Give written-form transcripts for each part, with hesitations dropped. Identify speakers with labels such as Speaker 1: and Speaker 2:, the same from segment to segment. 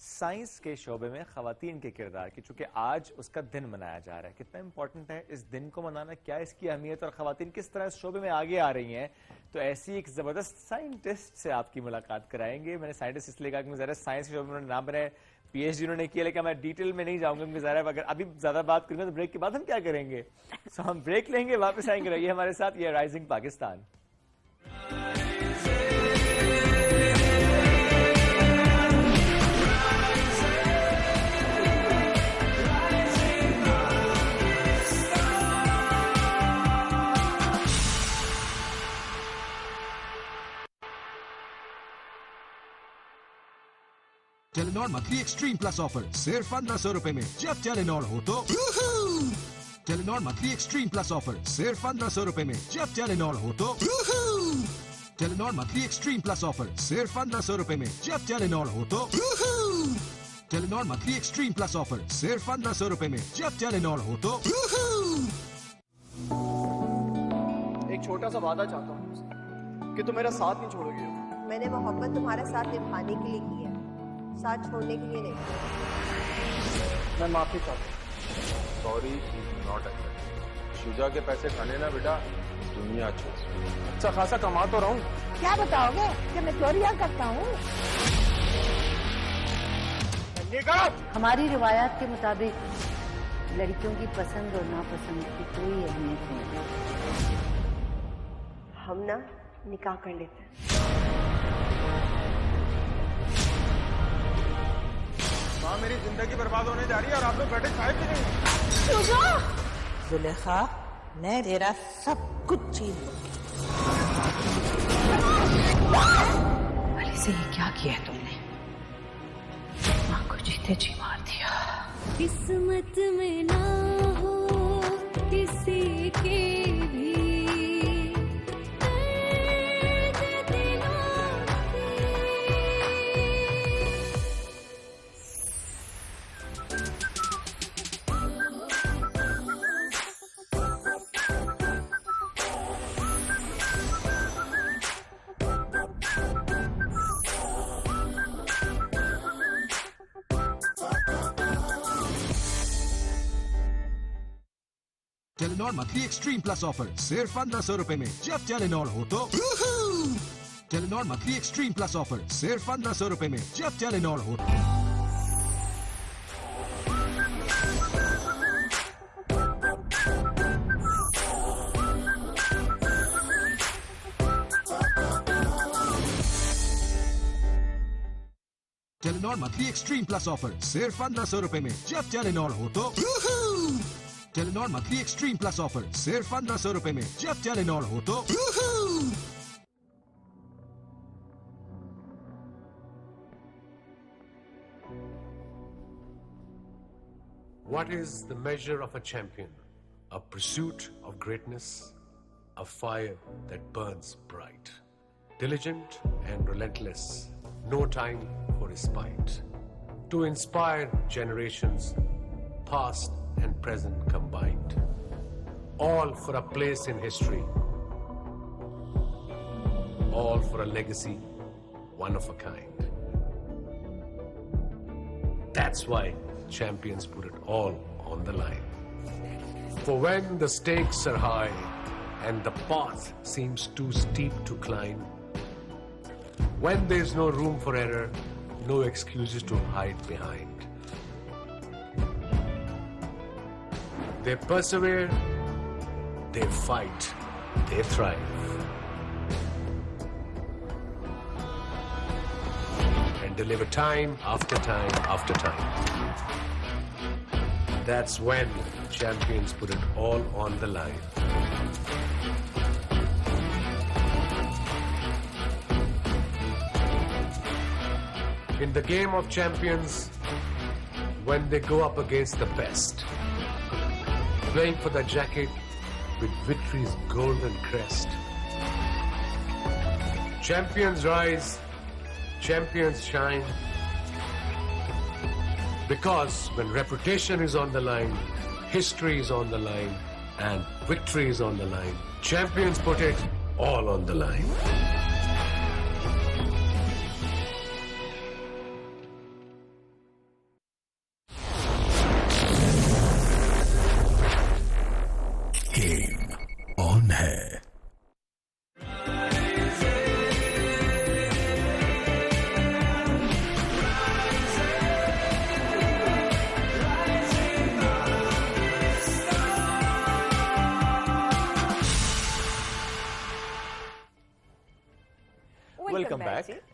Speaker 1: Science کے شعبے میں خواتین کے کردار کی، چونکہ آج اس کا دن منایا جا رہا ہے، کتنا امپورٹنٹ ہے اس دن کو منانا، کیا اس کی اہمیت اور خواتین کس طرح اس شعبے میں آگے آ رہی ہیں؟ تو ایسی ایک زبردست سائنٹسٹ سے آپ کی ملاقات کرائیں گے. میں نے سائنٹسٹ اس لیے کہا کہ ظاہر سائنس کے شعبے میں نام بنائے، پی ایچ ڈی انہوں نے کیا، لیکن میں ڈیٹیل میں نہیں جاؤں گا کیونکہ ظاہر اگر ابھی زیادہ بات کریں گے تو بریک کے بعد ہم کیا کریں گے. سو ہم بریک لیں گے، واپس آئیں گے. رہیے ہمارے ساتھ، یہ rising Pakistan.
Speaker 2: Telenor monthly extreme plus offer صرف 1500 روپے میں. جب ٹیلینور ہو تو Telenor monthly extreme plus offer صرف 1500 روپے میں. جب ٹیلینور ہو تو Telenor monthly extreme plus offer صرف 1500 روپے میں. جب ٹیلینور ہو تو Telenor monthly extreme plus offer صرف 1500 روپے میں. جب ٹیلینور ہو تو.
Speaker 3: ایک چھوٹا سا وعدہ چاہتا ہوں تم سے کہ تم میرا ساتھ نہیں چھوڑو گے.
Speaker 4: میں نے محبت تمہارا ساتھ نبھانے کے لیے کی ہے، ساتھ چھوڑنے کے لیے نہیں.
Speaker 3: میں معافی چاہتا ہوں.
Speaker 5: Sorry not accept. شجا کے پیسے کھانے نا بیٹا، دنیا چھوڑ.
Speaker 3: اچھا خاصا کما تو رہا ہوں.
Speaker 4: کیا بتاؤ گے کہ میں چوریاں کرتا ہوں؟
Speaker 6: ہماری روایات کے مطابق لڑکیوں کی پسند اور ناپسند کی کوئی اہمیت نہیں.
Speaker 4: ہم نا نکاح کر لیتے ہیں.
Speaker 5: ماں میری زندگی برباد ہونے جا رہی ہے اور آپ لوگ بیٹھے چائے پی رہے ہیں.
Speaker 7: زلیخا میں تیرا سب کچھ چھین لوں گی.
Speaker 6: علی سے یہ کیا کیا ہے تم نے؟ ماں کو جیتے جی مار دیا.
Speaker 8: قسمت میں نہ ہو کسی کے بھی
Speaker 2: Telenor monthly extreme plus offer صرف 1500 روپے میں. جب ٹیلینور ہو تو Telenor monthly extreme plus offer صرف 1500 روپے میں. جب ٹیلینور ہو Telenor monthly extreme plus offer صرف 1500 روپے میں. جب ٹیلینور ہو تو Telenor monthly extreme plus offer صرف 1500 روپے میں. جب ٹیلینور ہو تو
Speaker 9: What is the measure of a champion? A pursuit of greatness, a fire that burns bright, diligent and relentless, no time for respite, to inspire generations, past and present combined, all for a place in history, all for a legacy, one of a kind. That's why champions put it all on the line. For when the stakes are high and the path seems too steep to climb, when there's no room for error, no excuses to hide behind, they persevere, they fight, they thrive, and deliver time after time after time. That's when champions put it all on the line. In the game of champions, when they go up against the best, playing for the jacket with victory's golden crest, champions rise, champions shine, because when reputation is on the line, history is on the line, and victory is on the line, champions put it all on the line.
Speaker 1: welcome back.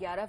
Speaker 10: 11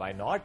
Speaker 1: why not?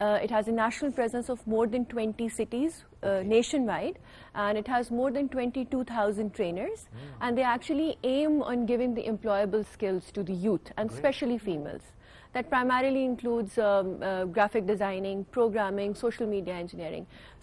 Speaker 11: It has a national presence of more than 20 cities nationwide, and it has more than 22,000 trainers, and they actually aim on giving the employable skills to the youth and especially females. That primarily includes graphic designing, programming, social media engineering.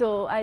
Speaker 11: so I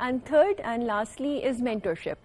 Speaker 11: And third and lastly is mentorship.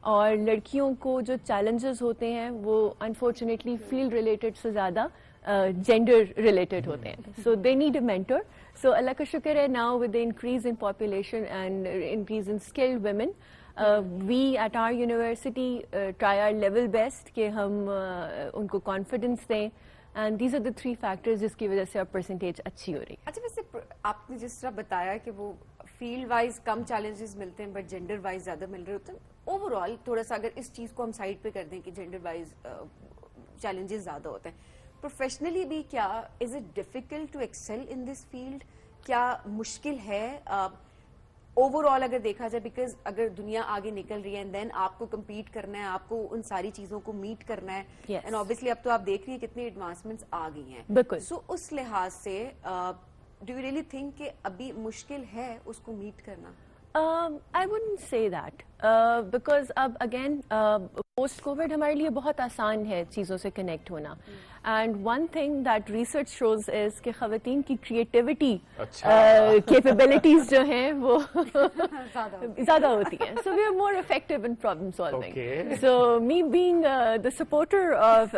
Speaker 11: اور لڑکیوں کو جو challenges ہوتے ہیں وہ unfortunately field related سے زیادہ gender related ہوتے ہیں. سو دے نیڈ اے مینٹور. سو اللہ کا شکر ہے now with the increase in population and increase in skilled women, we at our university try our level best کہ ہم ان کو کانفیڈینس دیں. And these are the 3 factors جس کی وجہ سے اب پرسنٹیج اچھی ہو رہی ہے.
Speaker 10: اچھا, ویسے آپ نے جس طرح بتایا کہ وہ فیلڈ وائز کم چیلنجز ملتے ہیں بٹ جینڈر وائز زیادہ مل رہے ہوتے ہیں, اوور آل تھوڑا سا اگر اس چیز کو ہم سائڈ پہ کر دیں کہ جینڈر وائز چیلنجز زیادہ ہوتے ہیں, پروفیشنلی بھی کیا is it difficult to excel in this field? کیا مشکل ہے اوور آل اگر دیکھا جائے؟ بیکاز اگر دنیا آگے نکل رہی ہے اینڈ دین آپ کو کمپیٹ کرنا ہے, آپ کو ان ساری چیزوں کو میٹ کرنا ہے, اینڈ اوبیسلی اب تو آپ دیکھ رہی ہیں کتنی ایڈوانسمنٹس آ گئی ہیں.
Speaker 11: بالکل.
Speaker 10: سو اس لحاظ سے ڈو یو ریئلی تھنک کہ ابھی مشکل ہے اس کو میٹ کرنا؟
Speaker 11: I wouldn't say that because اب again post COVID ہمارے لیے بہت آسان ہے چیزوں سے کنیکٹ ہونا. And one thing that research shows is کہ خواتین کی کریٹیوٹی کیپیبلٹیز جو ہیں وہ زیادہ ہوتی ہیں. So we are more effective in problem solving. So me being the supporter of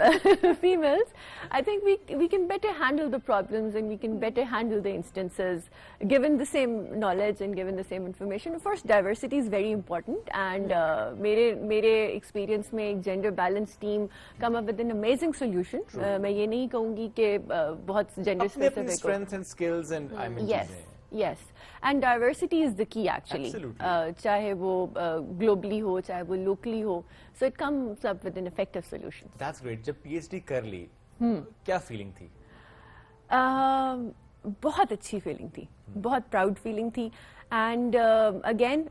Speaker 11: families, I think we can better handle the problems and we can better handle the instances given the same knowledge and given the same information. Of course, diversity is very important and میرے experience میں ایک gender balance team come up with an amazing solution. میں یہ نہیں کہوں گی کہ بہت gender specific who.
Speaker 1: strengths and skills and I mean
Speaker 11: yes and diversity is the key actually. چاہے وہ globally ہو چاہے وہ locally who, so it comes up with an effective solution.
Speaker 1: That's great. جب PhD کر لی کیا فیلنگ تھی؟
Speaker 11: بہت اچھی فیلنگ تھی, بہت پراؤڈ فیلنگ تھی. اینڈ اگین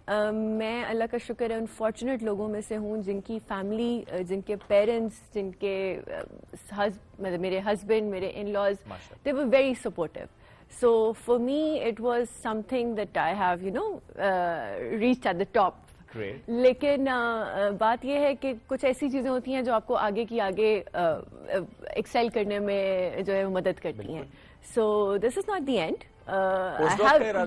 Speaker 11: میں اللہ کا شکر ہے ان فارچونیٹ لوگوں میں سے ہوں جن کی فیملی, جن کے پیرنٹس, جن کے مطلب میرے ہسبینڈ, میرے in laws, they were very supportive. So for me it was something that I have you know reach at the top. لیکن بات یہ ہے کہ کچھ ایسی چیزیں ہوتی ہیں جو آپ کو آگے کی آگے ایکسیل کرنے میں جو ہے مدد کرتی ہیں. So this is not the end.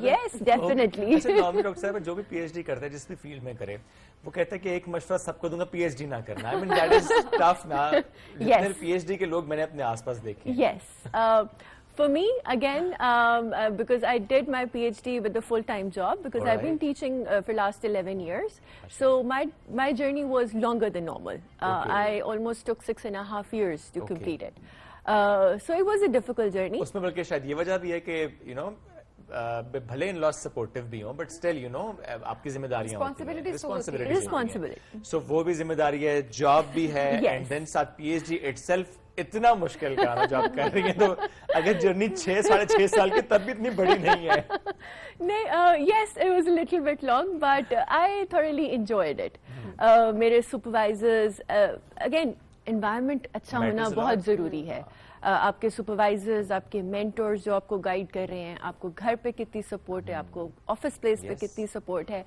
Speaker 11: Yes, definitely.
Speaker 1: Doctor صاحب جو بھی PhD کرتا ہے جس بھی فیلڈ میں کرے وہ کہتا ہے کہ ایک مشورہ سب کو دوں گا, PhD نہ کرنا. I mean that is tough نا. جتنے PhD کے لوگ میں نے اپنے آس پاس دیکھے.
Speaker 11: Yes. For me, again, because I did my PhD with a full-time job, because I've been teaching for last 11 years. So my journey was longer than normal. I almost took 6.5 years to complete it. So it was a difficult journey.
Speaker 1: اس میں بلکہ شاید یہ وجہ بھی ہے کہ you know بھلے ان لاس supportive بھی ہوں بٹ اسٹل یو نو آپ کی ذمہ داریاں
Speaker 11: ریسپانسبلٹی.
Speaker 1: سو وہ بھی ذمہ داری ہے, جاب بھی ہے, اینڈ دین ساتھ PhD اٹسیلف اتنا مشکل کام جو آپ کر رہی ہیں. تو اگر جرنی 6.5 سال کی تب بھی اتنی بڑی نہیں ہے.
Speaker 11: نہیں, yes it was a little bit long but I thoroughly enjoyed it. میرے سپروائزرز, اگین انوائرمنٹ اچھا ہونا بہت ضروری ہے. آپ کے سپروائزرز, آپ کے مینٹورز جو آپ کو گائیڈ کر رہے ہیں, آپ کو گھر پہ کتنی سپورٹ ہے, آپ کو آفس پلیس پہ کتنی سپورٹ ہے,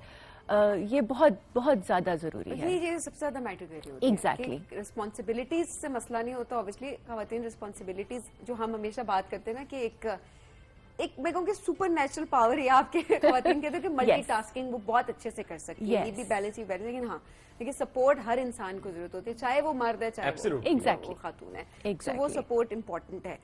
Speaker 11: یہ بہت بہت زیادہ ضروری ہے.
Speaker 10: یہ سب سے زیادہ میٹر کر رہی ہوتی ہے.
Speaker 11: ایگزیکٹلی.
Speaker 10: رسپانسبلٹیز سے مسئلہ نہیں ہوتا. اوبیسلی خواتین رسپانسبلٹیز جو ہم ہمیشہ بات کرتے ہیں نا کہ ایک میں کہوں کہ سپر نیچرل پاور ہے آپ کے خواتین کہتے ہیں کہ ملٹی ٹاسکنگ وہ بہت اچھے سے کر سکتی ہے, یہ بھی بیلنس ہی بیلنس. لیکن ہاں لیکن سپورٹ ہر انسان کو ضرورت ہوتی ہے, چاہے وہ مرد ہے چاہے وہ خاتون ہے. تو وہ سپورٹ امپورٹنٹ ہے.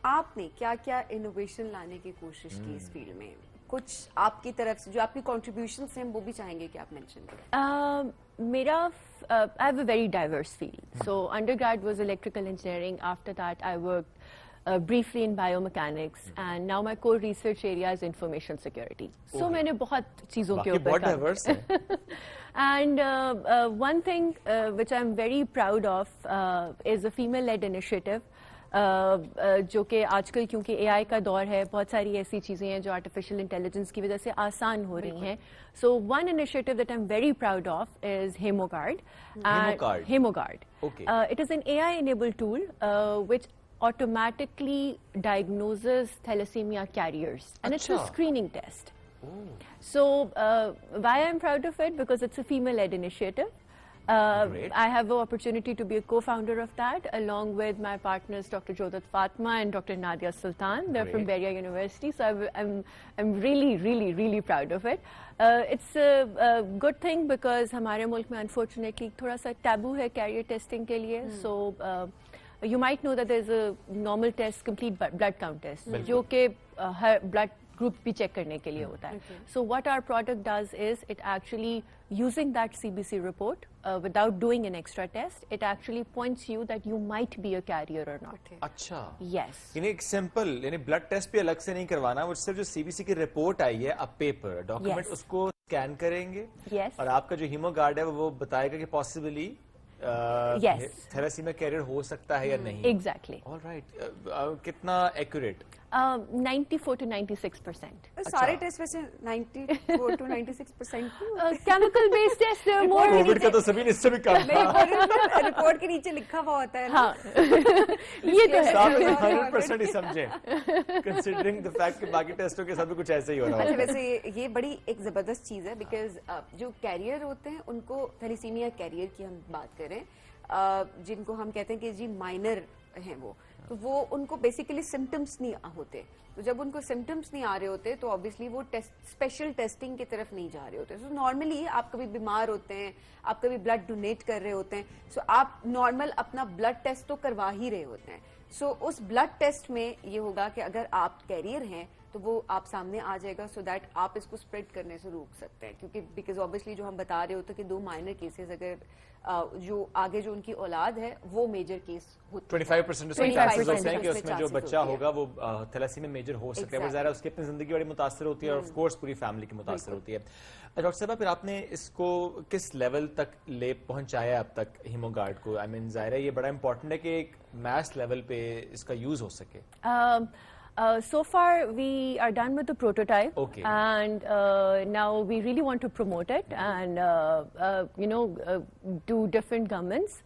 Speaker 10: آپ نے کیا کیا انوویشن لانے کی کوشش کی اس فیلڈ میں؟ کچھ آپ کی طرف سے جو آپ کی کنٹریبیوشنس ہیں وہ بھی چاہیں گے کہ آپ مینشن کریں.
Speaker 11: میرا I have a very diverse field. So undergrad was electrical engineering. After that I worked briefly in biomechanics and now my core research area is information security. So میں نے بہت چیزوں کے اوپر کام کیا. And one thing which I'm very proud of is a female-led initiative. جو کہ آج کل کیونکہ اے آئی کا دور ہے, بہت ساری ایسی چیزیں ہیں جو آرٹیفیشیل انٹیلیجنس کی وجہ سے آسان ہو رہی ہیں. So one initiative that I am very proud of is Hemoguard. Hemoguard it is an AI enabled tool which automatically diagnoses thalassemia carriers and it's a screening test. So why I'm proud of it? Because it's a female-led initiative. I have the opportunity to be a co-founder of that, along with my partners, Dr. Jodat Fatma and Dr. Nadia Sultan. They're from Beria University, so I'm really, really, really proud of it. It's a good thing because ہمارے ملک میں unfortunately تھوڑا سا taboo ہے career testing کے لیے. So you might know that there's a normal test, complete blood count test, جو کہ ہر blood group بھی چیک کرنے کے لیے ہوتا ہے. So what our product does is it actually, using that CBC report, without doing an extra test, it actually points you that you might be a carrier or not.
Speaker 1: اچھا,
Speaker 11: Yes.
Speaker 1: یعنی ایک simple, یعنی blood test بھی الگ سے نہیں کروانا, وہ صرف جو سی بی سی کی رپورٹ آئی ہے, اب پیپر ڈاکومنٹ, اس کو اسکین کریں گے, اور آپ کا جو ہیمو گارڈ ہے وہ بتائے گا کہ پاسبلی تھیلیسیمیا کیریئر ہو سکتا ہے یا نہیں.
Speaker 11: Exactly.
Speaker 1: All right. کتنا ایکوریٹ؟
Speaker 11: 94 to 96%.
Speaker 10: سارے ٹیسٹ ویسے 94 to 96%.
Speaker 11: Chemical based test more.
Speaker 1: Covid کا تو سبھی نے اس سے بھی کم تھا.
Speaker 10: رپورٹ کے نیچے لکھا ہوا ہوتا ہے.
Speaker 11: ہاں یہ تو ہے.
Speaker 1: آپ 100% ہی سمجھیں, کنسیڈرنگ the fact کہ باقی ٹیسٹوں کے ساتھ بھی کچھ ایسے ہی ہو رہا ہے.
Speaker 10: ویسے یہ بڑی ایک زبردست چیز ہے, بیکاز جو کیریئر ہوتے ہیں ان کو, تھیلیسیمیا کیریئر کی ہم بات کریں, جن کو ہم کہتے ہیں کہ جی مائنر ہیں تو وہ ان کو بیسیکلی سمٹمس نہیں ہوتے. تو جب ان کو سمٹمس نہیں آ رہے ہوتے تو آبویسلی وہ اسپیشل ٹیسٹنگ کی طرف نہیں جا رہے ہوتے. سو نارملی آپ کبھی بیمار ہوتے ہیں, آپ کبھی بلڈ ڈونیٹ کر رہے ہوتے ہیں, سو آپ نارمل اپنا بلڈ ٹیسٹ تو کروا ہی رہے ہوتے ہیں. سو اس بلڈ ٹیسٹ میں یہ ہوگا کہ اگر آپ کیریئر ہیں تو وہ آپ سامنے آ جائے گا, سو دیٹ آپ اس کو اسپریڈ کرنے سے روک سکتے ہیں. کیونکہ بیکاز آبویسلی جو ہم بتا رہے ہوتے ہیں کہ 2 مائنر کیسز, اگر جو آگے جو ان کی اولاد ہے وہ میجر کیس ہوتے ہیں.
Speaker 1: 25% اس میں چانسز ہوتے ہیں کہ اس میں جو بچہ ہوگا وہ تھیلیسیمیا میجر ہو سکتا ہے. وہ ظاہر ہے اس کی اپنی زندگی بڑی متاثر ہوتی ہے, اور آف کورس پوری فیملی کی متاثر ہوتی ہے. ڈاکٹر صاحبہ, پھر آپ نے اس کو کس لیول تک لے پہنچایا اب تک ہیمو گارڈ کو؟ آئی مین ظاہر ہے یہ بڑا امپورٹنٹ ہے کہ ایک میس لیول پہ اس کا یوز ہو سکے.
Speaker 11: So far we are done with the prototype.
Speaker 1: Okay.
Speaker 11: And now we really want to promote it and do different governments.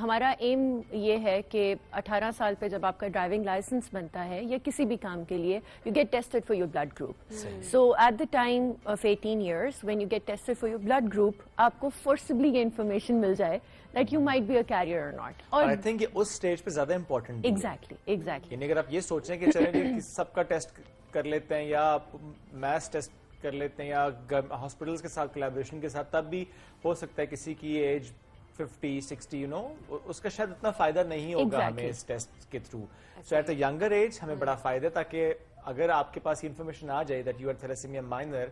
Speaker 11: ہمارا ایم یہ ہے کہ 18 سال پہ جب آپ کا ڈرائیونگ لائسنس بنتا ہے یا کسی بھی کام کے لیے, you get tested for your blood group. So at the time of 18 years when you get tested for your blood group, آپ کو فورسبلی یہ انفارمیشن مل جائے that you might be a carrier or not. اور
Speaker 1: I think یہ اس stage پہ زیادہ important ہے.
Speaker 11: ایگزیکٹلی.
Speaker 1: یعنی اگر آپ یہ سوچیں کہ چلیں سب کا ٹیسٹ کر لیتے ہیں یا میس ٹیسٹ کر لیتے ہیں یا ہاسپٹلس کے ساتھ کولیبریشن کے ساتھ, تب بھی ہو سکتا ہے کسی کی ایج 50-60 اس کا شاید اتنا فائدہ نہیں ہوگا ہمیں اس ٹیسٹ کے through. So at a younger age ہمیں بڑا فائدہ, تاکہ اگر آپ کے پاس انفارمیشن آ جائے that you are thalassaemia minor,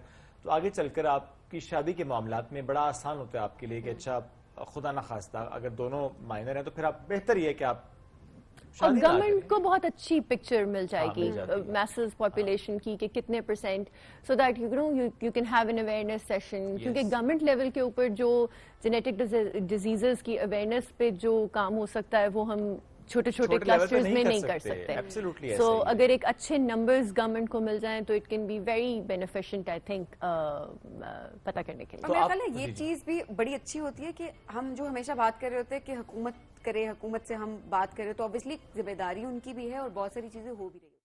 Speaker 1: تو آگے چل کر آپ کی شادی کے معاملات میں بڑا آسان ہوتا ہے آپ کے لیے کہ اچھا خدا نخواستہ اگر دونوں مائنر ہیں تو پھر آپ بہتر یہ ہے کہ آپ
Speaker 11: اور گورنمنٹ کو بہت اچھی پکچر مل جائے گی میسز پاپولیشن کی کہ کتنے percent, so that you can have an awareness session. کیونکہ گورنمنٹ لیول کے اوپر جو جینیٹک ڈیزیزز کی اویئرنیس پہ جو کام ہو سکتا ہے وہ ہم چھوٹے چھوٹے کلسٹرز میں نہیں کر سکتے. سو اگر ایک اچھے نمبرز گورنمنٹ کو مل جائیں تو it can be very beneficent I think پتہ کرنے کے لیے.
Speaker 10: میرا خیال ہے یہ چیز بھی بڑی اچھی ہوتی ہے کہ ہم جو ہمیشہ بات کر رہے ہوتے ہیں کہ حکومت کرے, حکومت سے ہم بات کریں, تو obviously ذمہ داری ان کی بھی ہے اور بہت ساری چیزیں ہو بھی رہی ہیں.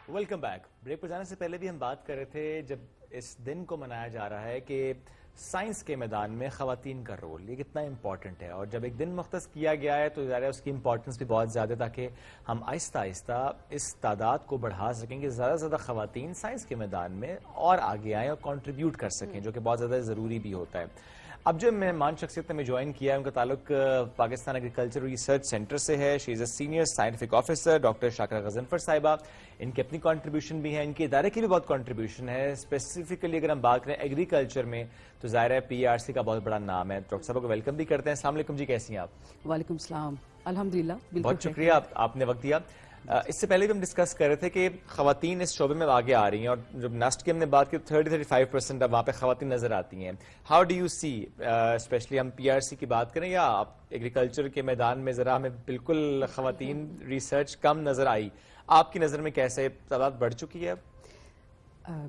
Speaker 1: Welcome back. بریک پر جانے سے پہلے بھی ہم بات کر رہے تھے, جب اس دن کو منایا جا رہا ہے کہ سائنس کے میدان میں خواتین کا رول یہ کتنا امپورٹنٹ ہے, اور جب ایک دن مختص کیا گیا ہے تو ظاہر ہے اس کی امپورٹنس بھی بہت زیادہ, تاکہ ہم آہستہ آہستہ اس تعداد کو بڑھا سکیں کہ زیادہ سے زیادہ خواتین سائنس کے میدان میں اور آگے آئیں اور کنٹریبیوٹ کر سکیں, جو کہ بہت زیادہ ضروری بھی ہوتا ہے. اب جو مہمان شخصیت نے جوائن کیا ہے ان کا تعلق پاکستان ایگریکلچر ریسرچ سینٹر سے ہے. She is a senior scientific officer doctor Shakira Ghazanfar صاحبہ. ان کی اپنی کنٹریبیوشن بھی ہے, ان کے ادارے کی بھی بہت کنٹریبیوشن ہے. اسپیسیفکلی اگر ہم بات کریں ایگریکلچر میں تو ظاہر ہے PRC کا بہت بڑا نام ہے. ڈاکٹر صاحب کو ویلکم بھی کرتے ہیں. السلام علیکم جی, کیسی ہیں آپ؟
Speaker 12: وعلیکم السلام, الحمدللہ.
Speaker 1: بہت شکریہ آپ نے وقت دیا. اس سے پہلے بھی ہم ڈسکس کر رہے تھے کہ خواتین اس شعبے میں آگے آ رہی ہیں, اور جب نیسٹ کی ہم نے بات کی 30-35% اب وہاں پہ خواتین نظر آتی ہیں. How do you see, especially ہم PRC کی بات کریں یا آپ ایگریکلچر کے میدان میں ذرا ہمیں بالکل خواتین ریسرچ کم نظر آئی, آپ کی نظر میں کیسے تعداد بڑھ چکی ہے؟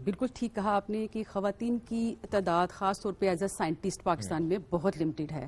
Speaker 12: بالکل ٹھیک کہا آپ نے کہ خواتین کی تعداد خاص طور پہ ایز اے سائنٹسٹ پاکستان میں بہت لمیٹڈ ہے.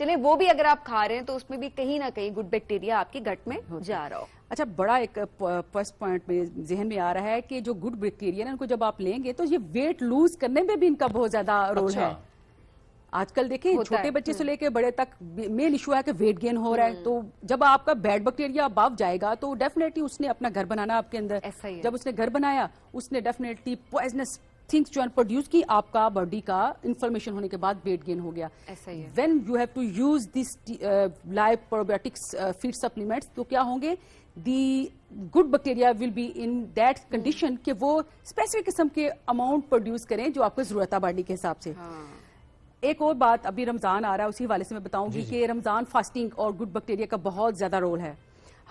Speaker 10: چلیں وہ بھی اگر آپ کھا رہے ہیں تو اس میں بھی کہیں نہ کہیں گڈ بیکٹیریا آپ کی گٹ میں جا رہا ہو.
Speaker 12: اچھا بڑا ایک فرسٹ پوائنٹ میرے ذہن میں آ رہا ہے کہ جو گڈ بیکٹیریا ان کو جب آپ لیں گے تو یہ ویٹ لوز کرنے میں بھی ان کا بہت زیادہ رول ہے. آج کل دیکھیں چھوٹے بچے سے لے کے بڑے تک مین ایشو ہے کہ ویٹ گین ہو رہا ہے. تو جب آپ کا بیڈ بیکٹیریا ابو جائے گا تو ڈیفینیٹلی اس نے اپنا گھر بنانا آپ کے اندر. جب اس نے گھر بنایا اس نے ڈیفینیٹلی پوائزنس تھنگس جو پروڈیوس کی, آپ کا باڈی کا انفلمیشن ہونے کے بعد ویٹ گین ہو گیا. When you have to use this life probiotics fed supplements تو کیا ہوں گے, the good bacteria will be in that condition کہ وہ اسپیسیفک قسم کے اماؤنٹ پروڈیوس کریں جو آپ کو ضرورت ہے باڈی کے حساب سے. ایک اور بات, ابھی رمضان آ رہا ہے اسی حوالے سے میں بتاؤں گی کہ رمضان فاسٹنگ اور گڈ بیکٹیریا کا بہت زیادہ رول ہے.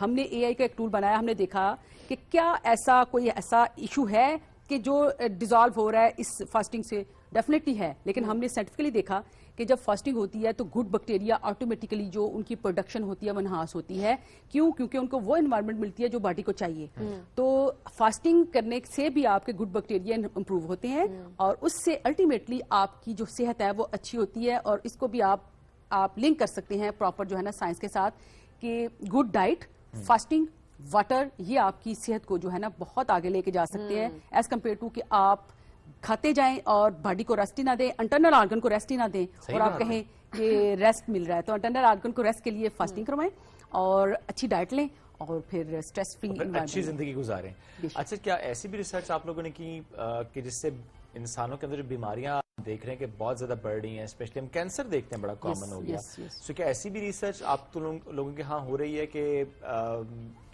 Speaker 12: ہم نے اے آئی کا ایک ٹول بنایا, ہم نے دیکھا کہ کیا ایسا کوئی ایسا ایشو ہے کہ جو ڈیزالو ہو رہا ہے اس فاسٹنگ سے. ڈیفینیٹلی ہے, لیکن ہم نے سائنٹیفکلی دیکھا کہ جب فاسٹنگ ہوتی ہے تو گڈ بیکٹیریا آٹومیٹیکلی جو ان کی پروڈکشن ہوتی ہے وہ انہانس ہوتی ہے. کیوں؟ کیونکہ ان کو وہ انوائرمنٹ ملتی ہے جو باڈی کو چاہیے. تو فاسٹنگ کرنے سے بھی آپ کے گڈ بیکٹیریا امپروو ہوتے ہیں اور اس سے الٹیمیٹلی آپ کی جو صحت ہے وہ اچھی ہوتی ہے. اور اس کو بھی آپ لنک کر سکتے ہیں پراپر جو ہے نا سائنس کے ساتھ کہ گڈ ڈائٹ, فاسٹنگ, واٹر, یہ آپ کی صحت کو جو ہے نا بہت آگے لے کے جا سکتے ہیں ایز کمپیئر ٹو کہ آپ کھاتے جائیں اور باڈی کو ریسٹ ہی نہ دیں, انٹرنل آرگن کو ریسٹ ہی نہ دیں اور آپ کہیں کہ ریسٹ مل رہا ہے. تو انٹرنل آرگن کو ریسٹ کے لیے فاسٹنگ کروائیں اور اچھی ڈائٹ لیں اور پھر اسٹریس فری
Speaker 1: اچھی زندگی گزاریں. اچھا, کیا ایسی بھی ریسرچ آپ لوگوں نے کی کہ جس سے انسانوں کے اندر جو بیماریاں دیکھ رہے ہیں کہ بہت زیادہ بڑھ رہی ہیں, اسپیشلی ہم کینسر دیکھتے ہیں بڑا کامن ہو گیا, سو کیا ایسی بھی ریسرچ آپ لوگوں کے ہاں ہو رہی ہے کہ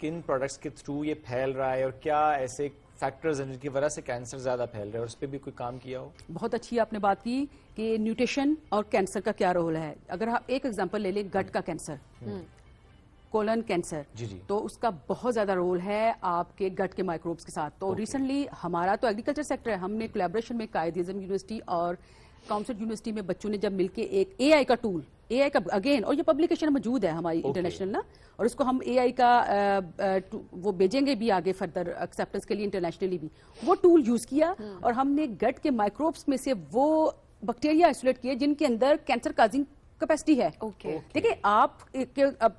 Speaker 1: کن پروڈکٹس کے تھرو یہ پھیل رہا ہے اور کیا ایسے فیکٹرز ہیں جن کی وجہ سے کینسر زیادہ پھیل رہا ہے اور اس پہ بھی کوئی کام کیا ہو؟
Speaker 12: بہت اچھی آپ نے بات کی کہ نیوٹریشن اور کینسر کا کیا رول ہے. اگر آپ ایک ایگزامپل لے لیں گٹ کا کینسر, کولن کینسر, تو اس کا بہت زیادہ رول ہے آپ کے گٹ کے مائکروبس کے ساتھ. تو ریسنٹلی ہمارا تو ایگریکلچر سیکٹر ہے, ہم نے کولیبریشن میں قائد اعظم یونیورسٹی اور کاؤنسل یونیورسٹی میں بچوں نے جب مل کے ایک اے آئی کا ٹول, اے آئی کا اگین, اور یہ پبلیکیشن موجود ہے ہماری انٹرنیشنل نا, اور اس کو ہم اے آئی کا وہ بھیجیں گے بھی آگے فردر ایکسیپٹنس کے لیے انٹرنیشنلی بھی. وہ ٹول یوز کیا اور ہم نے گٹ کے مائکروبس میں سے وہ بیکٹیریا آئسولیٹ کیے جن کے اندر کینسر کازنگ کیپیسٹی ہے. دیکھیں آپ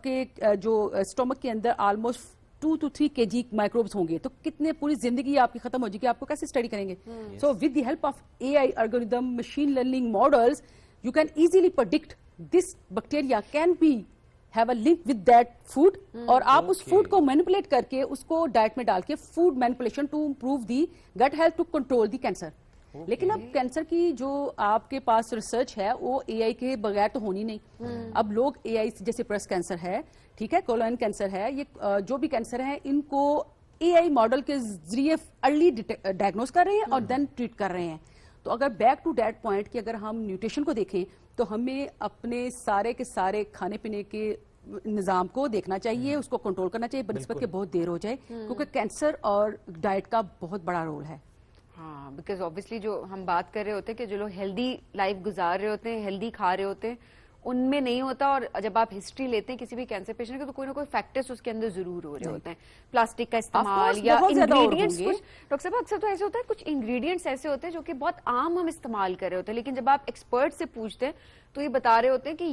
Speaker 12: کے جو اسٹومک کے اندر آلموسٹ 2 to 3 kg مائکروبس ہوں گے, تو کتنے پوری زندگی آپ کی ختم ہو جائے گی, آپ کو کیسے اسٹڈی کریں گے؟ So with the help of a I algorithm, machine learning models, you can easily predict this bacteria can be have a link with that food, اور آپ اس فوڈ کو مینیپولیٹ کر کے اس کو ڈائٹ میں ڈال کے food manipulation to improve the gut health to control the cancer. لیکن اب کینسر کی جو آپ کے پاس ریسرچ ہے وہ اے آئی کے بغیر تو ہونی نہیں. اب لوگ اے آئی جیسے بریسٹ کینسر ہے, ٹھیک ہے, کولون کینسر ہے, یہ جو بھی کینسر ہے ان کو اے آئی ماڈل کے ذریعے ارلی ڈائگنوز کر رہے ہیں اور دین ٹریٹ کر رہے ہیں. تو اگر بیک ٹو دیٹ پوائنٹ کہ اگر ہم نیوٹریشن کو دیکھیں تو ہمیں اپنے سارے کے سارے کھانے پینے کے نظام کو دیکھنا چاہیے, اس کو کنٹرول کرنا چاہیے بنسبت کہ بہت دیر ہو جائے, کیونکہ کینسر اور ڈائٹ کا بہت بڑا رول ہے.
Speaker 10: ہاں, بیکاز آبویسلی جو ہم بات کر رہے ہوتے ہیں کہ جو لوگ ہیلدی لائف گزار رہے ہوتے ہیں, ہیلدی کھا رہے ہوتے ہیں, ان میں نہیں ہوتا. اور جب آپ ہسٹری لیتے ہیں کسی بھی کینسر پیشنٹ کے تو کوئی نہ کوئی فیکٹرز اس کے اندر ضرور ہو رہے ہوتے ہیں. پلاسٹک کا استعمال یا انگریڈینٹس, کچھ ڈاکٹر صاحب اکثر تو ایسے ہوتا ہے کچھ انگریڈینٹس ایسے ہوتے ہیں جو کہ بہت عام ہم استعمال کر رہے ہوتے ہیں, لیکن جب آپ ایکسپرٹ سے پوچھتے ہیں تو یہ بتا رہے ہوتے ہیں کہ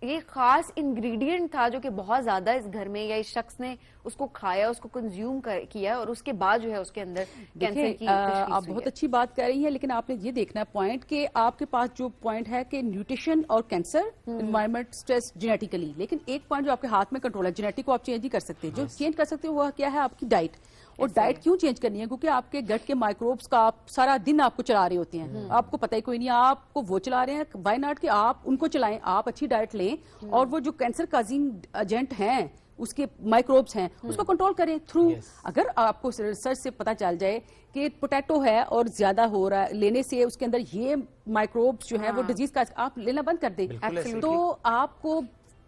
Speaker 10: یہ خاص انگریڈینٹ تھا جو کہ بہت زیادہ اس گھر میں یا اس شخص نے اس کو کھایا, اس کو کنزیوم کیا اور اس کے بعد جو ہے اس کے اندر کینسر کی.
Speaker 12: آپ بہت اچھی بات کہہ رہی ہیں, لیکن آپ نے یہ دیکھنا ہے پوائنٹ کہ آپ کے پاس جو پوائنٹ ہے کہ نیوٹریشن اور کینسر, انوائرمنٹ, اسٹریس, جینیٹیکلی, لیکن ایک پوائنٹ جو آپ کے ہاتھ میں کنٹرول ہے, جینیٹک کو آپ چینج نہیں کر سکتے. جو چینج کر سکتے وہ کیا ہے آپ کی ڈائٹ. اور ڈائٹ کیوں چینج کرنی ہے؟ کیونکہ آپ کے گٹ کے مائکروبس کا آپ سارا دن آپ کو چلا رہے ہوتے ہیں, آپ کو پتہ ہی کوئی نہیں, آپ کو وہ چلا رہے ہیں. وائی ناٹ کہ آپ ان کو چلائیں, آپ اچھی ڈائٹ لیں اور وہ جو کینسر کازنگ ایجنٹ ہیں اس کے مائکروبس ہیں اس کو کنٹرول کریں تھرو. اگر آپ کو ریسرچ سے پتہ چل جائے کہ پوٹیٹو ہے اور زیادہ ہو رہا ہے لینے سے اس کے اندر یہ مائکروبس جو ہے وہ ڈیزیز کا, آپ لینا بند کر دیں. تو آپ کو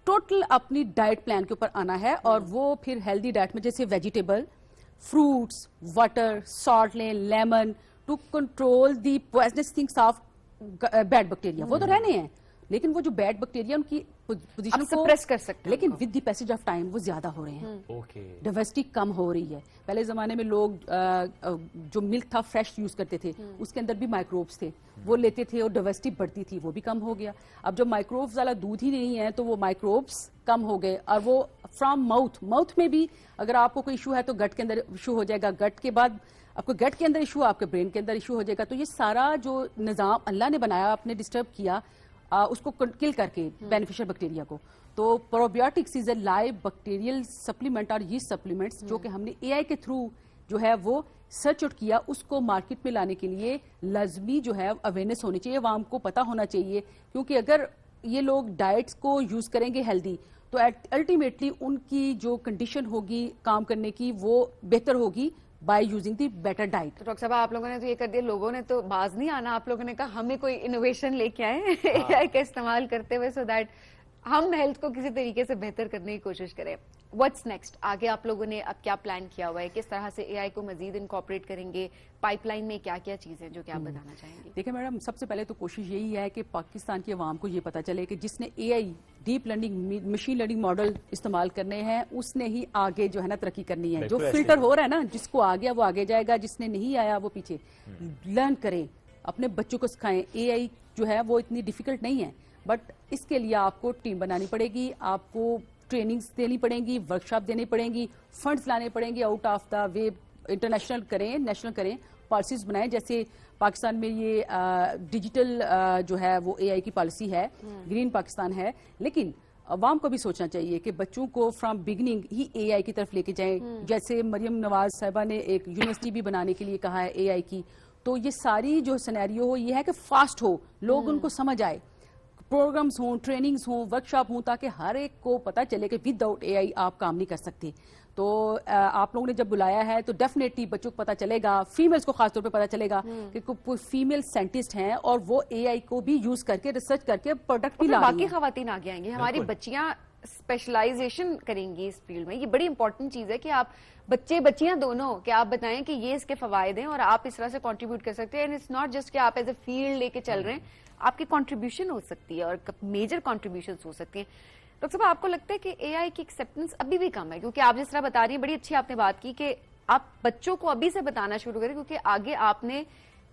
Speaker 12: ٹوٹل اپنی ڈائٹ پلان کے اوپر آنا ہے, اور وہ پھر ہیلدی ڈائٹ میں جیسے ویجیٹیبل, fruits, water, salt لیں, lemon, to control the poisons things of bad bacteria. وہ تو رہنے ہیں, لیکن وہ جو بیڈ بیکٹیریا ان کی پوزیشن کو
Speaker 10: سپریس کر سکتے ہیں،
Speaker 12: لیکن with the passage of time وہ زیادہ ہو رہے ہیں،
Speaker 1: اوکے
Speaker 12: ڈائیورسٹی کم ہو رہی ہے. پہلے زمانے میں لوگ جو ملک تھا فریش یوز کرتے تھے اس کے اندر بھی مائکروبس تھے، وہ لیتے تھے اور ڈائیورسٹی بڑھتی تھی، وہ بھی کم ہو گیا. اب جب مائکروبس والا دودھ ہی نہیں ہے تو وہ مائکروبس کم ہو گئے، اور وہ فرام ماؤتھ میں بھی اگر آپ کو کوئی ایشو ہے تو گٹ کے اندر ایشو ہو جائے گا، گٹ کے بعد آپ کو گٹ کے اندر ایشو، آپ کے برین کے اندر ایشو ہو جائے گا. تو یہ سارا جو نظام اللہ نے بنایا آپ نے ڈسٹرب کیا اس کو کل کر کے بینیفیشل بیکٹیریا کو. تو پروبیوٹکس از اے لائیو بیکٹیریل سپلیمنٹ اور یہ سپلیمنٹس جو کہ ہم نے اے آئی کے تھرو جو ہے وہ سرچ آؤٹ کیا، اس کو مارکیٹ میں لانے کے لیے لازمی جو ہے اویئرنیس ہونی چاہیے، عوام کو پتہ ہونا چاہیے. کیونکہ اگر یہ لوگ ڈائٹس کو یوز کریں گے ہیلدی تو الٹیمیٹلی ان کی جو کنڈیشن ہوگی کام کرنے کی وہ بہتر ہوگی by using the better diet.
Speaker 10: Doctor صاحب آپ لوگوں نے تو یہ کر دیا، لوگوں نے تو باز نہیں آنا، آپ لوگوں نے کہا ہمیں کوئی انوویشن لے کے آئے اے آئی کا استعمال کرتے ہوئے سو دیٹ ہم ہیلتھ کو کسی طریقے سے بہتر کرنے کی کوشش کریں. What's next? آگے آپ لوگوں نے اب کیا پلان کیا ہوا ہے؟ کس طرح سے اے آئی کو مزید انکارپوریٹ کریں گے؟ پائپ لائن میں کیا کیا چیزیں جو کہ آپ بتانا چاہیں گے؟
Speaker 12: دیکھیں میڈم، سب سے پہلے تو کوشش یہی ہے کہ پاکستان کی عوام کو یہ پتا چلے کہ جس نے AI deep learning machine learning model استعمال کرنے ہیں اس نے ہی آگے جو ہے نا ترقی کرنی ہے. جو فلٹر ہو رہا ہے نا، جس کو آ گیا وہ آگے جائے گا، جس نے نہیں آیا وہ پیچھے. لرن کریں، اپنے بچوں کو سکھائیں. اے آئی جو ہے وہ اتنی ڈیفیکلٹ نہیں ہے، بٹ اس کے لیے آپ کو ٹیم بنانی پڑے گی، آپ کو ٹریننگز دینی پڑیں گی، ورکشاپ دینی پڑیں گی، فنڈز لانے پڑیں گے out of the way. International کریں، نیشنل کریں، پالیسیز بنائیں. جیسے پاکستان میں یہ ڈیجیٹل جو ہے وہ اے آئی کی پالیسی ہے، گرین پاکستان ہے. لیکن عوام کو بھی سوچنا چاہیے کہ بچوں کو فرام بگننگ ہی اے آئی کی طرف لے کے جائیں. جیسے مریم نواز صاحبہ نے ایک یونیورسٹی بھی بنانے کے لیے کہا ہے اے آئی کی. تو یہ ساری جو سینیریو ہو یہ ہے کہ فاسٹ ہو، لوگ ان کو سمجھ آئے، پروگرامز ہوں، ٹریننگز ہوں، ورکشاپ ہوں، تاکہ ہر ایک کو پتا چلے کہ ود آؤٹ اے آئی آپ کام نہیں کر سکتے. تو آپ لوگوں نے جب بلایا ہے تو ڈیفینیٹلی بچوں کو پتا چلے گا، فیمیلز کو خاص طور پہ پتا چلے گا کہ کوئی فیمیل سائنٹسٹ ہیں اور وہ اے آئی کو بھی یوز کر کے ریسرچ کر کے پروڈکٹ بھی لا رہی ہیں.
Speaker 10: باقی خواتین آگے آئیں گی، ہماری بچیاں اسپیشلائزیشن کریں گی اس فیلڈ میں. یہ بڑی امپورٹنٹ چیز ہے کہ آپ بچے بچیاں دونوں کہ آپ بتائیں کہ یہ اس کے فوائد ہیں اور آپ اس طرح سے کنٹریبیوٹ کر سکتے ہیں. اینڈ اٹس ناٹ جسٹ کہ آپ ایز اے فیلڈ لے کے چل رہے ہیں، آپ کی کنٹریبیوشن ہو سکتی ہے اور میجر کنٹریبیوشنز ہو سکتی ہیں. ڈاکٹر صاحب آپ کو لگتا ہے کہ اے آئی کی ایکسیپٹنس ابھی بھی کم ہے؟ کیونکہ آپ جس طرح بتا رہی ہیں، بڑی اچھی آپ نے بات کی کہ آپ بچوں کو ابھی سے بتانا شروع کریں، کیونکہ آگے آپ نے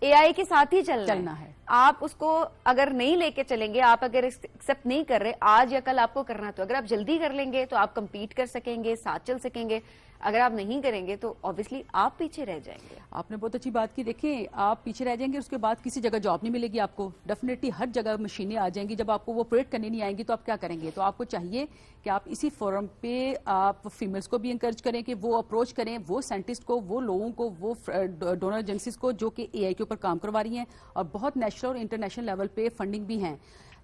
Speaker 10: اے آئی کے ساتھ ہی چلنا ہے. آپ اس کو اگر نہیں لے کے چلیں گے، آپ اگر ایکسیپٹ نہیں کر رہے آج یا کل آپ کو کرنا، تو اگر آپ جلدی کر لیں گے تو آپ کمپیٹ کر سکیں گے، ساتھ چل سکیں گے. اگر آپ نہیں کریں گے تو obviously آپ پیچھے رہ جائیں گے.
Speaker 12: آپ نے بہت اچھی بات کی. دیکھیں آپ پیچھے رہ جائیں گے، اس کے بعد کسی جگہ جاب نہیں ملے گی آپ کو. ڈیفینیٹلی ہر جگہ مشینیں آ جائیں گی. جب آپ کو وہ آپریٹ کرنے نہیں آئیں گی تو آپ کیا کریں گے؟ تو آپ کو چاہیے کہ آپ اسی فورم پہ آپ فیمیلز کو بھی انکریج کریں کہ وہ اپروچ کریں وہ سائنٹسٹ کو، وہ لوگوں کو، وہ ڈونر ایجنسیز کو جو کہ اے آئی کے اوپر کام کروا رہی ہیں. اور بہت نیشنل اور انٹرنیشنل لیول پہ فنڈنگ بھی ہیں.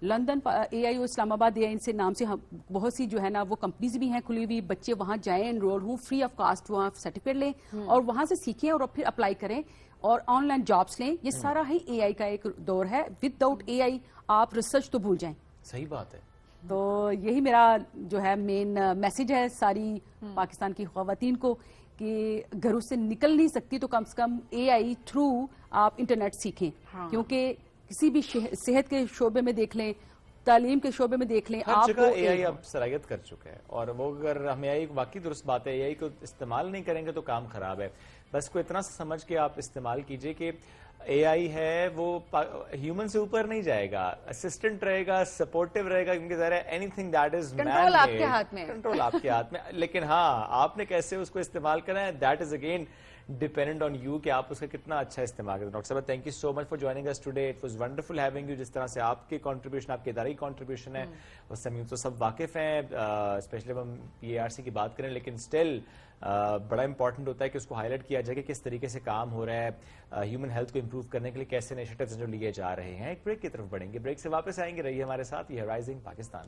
Speaker 12: لندن اے آئی اور اسلام آباد اے آئی سے نام سے بہت سی جو ہے نا وہ کمپنیز بھی ہیں کھلی ہوئی. بچے وہاں جائیں، انرول ہوں، فری آف کاسٹ وہاں سرٹیفکیٹ لیں اور وہاں سے سیکھیں اور پھر اپلائی کریں اور آن لائن جابس لیں. یہ سارا ہی اے آئی کا ایک دور ہے. ود آؤٹ اے آئی آپ ریسرچ تو بھول جائیں.
Speaker 1: صحیح بات ہے.
Speaker 12: تو یہی میرا جو ہے مین میسج ہے ساری پاکستان کی خواتین کو کہ گھروں سے نکل نہیں سکتی تو کم سے کم اے آئی تھرو آپ انٹرنیٹ سیکھیں. کیونکہ کسی بھی صحت کے شعبے میں دیکھ لیں، تعلیم کے شعبے میں دیکھ لیں،
Speaker 1: ہر جگہ اے آئی اب صلاحیت کر چکا ہے. اور وہ اگر ہم اے آئی واقعی درست بات ہے، اے آئی کو استعمال نہیں کریں گے تو کام خراب ہے. بس کو اتنا سمجھ کے آپ استعمال کیجئے کہ اے آئی ہے وہ ہیومن سے اوپر نہیں جائے گا، اسسٹنٹ رہے گا، سپورٹیو رہے گا. کیونکہ ظاہر ہے any thing that is
Speaker 10: control آپ کے ہاتھ میں،
Speaker 1: کنٹرول آپ کے ہاتھ میں. لیکن ہاں آپ نے کیسے اس کو استعمال کرنا ہے that is again dependent on you کہ آپ اس کا کتنا اچھا استعمال کریں. ڈاکٹر صاحب thank you so much for joining us today. It was wonderful having you. جس طرح سے آپ کی کنٹریبیوشن، آپ کے ادارے کی کنٹریبیوشن ہے اس سے ہم تو سب واقف ہیں، اسپیشلی ہم پی اے آر سی کی بات کریں. لیکن اسٹل بڑا امپورٹنٹ ہوتا ہے کہ اس کو ہائی لائٹ کیا جائے کہ کس طریقے سے کام ہو رہا ہے ہیومن ہیلتھ کو امپروو کرنے کے لیے، کیسے انیشیٹیوز جو لیے جا رہے ہیں. ایک بریک کی طرف بڑھیں گے، بریک سے واپس آئیں گے. رہیے ہمارے ساتھ. یہ ہے rising Pakistan.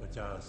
Speaker 13: 50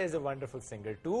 Speaker 1: is a wonderful singer too.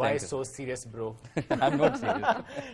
Speaker 1: Why so serious, bro?
Speaker 14: I'm not serious.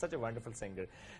Speaker 1: such a wonderful singer.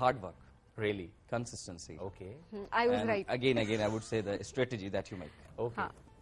Speaker 14: Hard work.
Speaker 1: Really?
Speaker 14: Consistency.
Speaker 1: Okay.
Speaker 10: I was
Speaker 14: And
Speaker 10: right.
Speaker 14: Again, I would say the strategy that you make.
Speaker 1: Okay.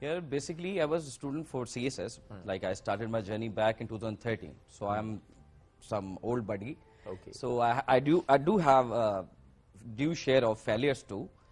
Speaker 14: Yeah, basically I was a student for CSS. Like I started my journey back in 2013. So I'm some old buddy.
Speaker 1: Okay.
Speaker 14: So I do have a due share of failures too.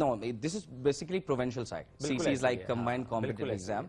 Speaker 14: No, this is basically provincial side. CC is like combined competitive exam.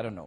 Speaker 14: I don't know.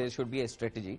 Speaker 14: there should be a strategy.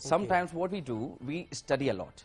Speaker 14: Sometimes what we do, we study a lot.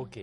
Speaker 1: Okay.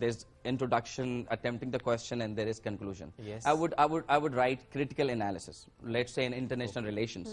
Speaker 14: there's introduction, attempting the question and there is conclusion.
Speaker 1: Yes.
Speaker 14: I would write critical analysis. Let's say in international relations.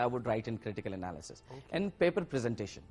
Speaker 14: I would write in critical analysis. And paper presentation.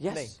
Speaker 14: Yes.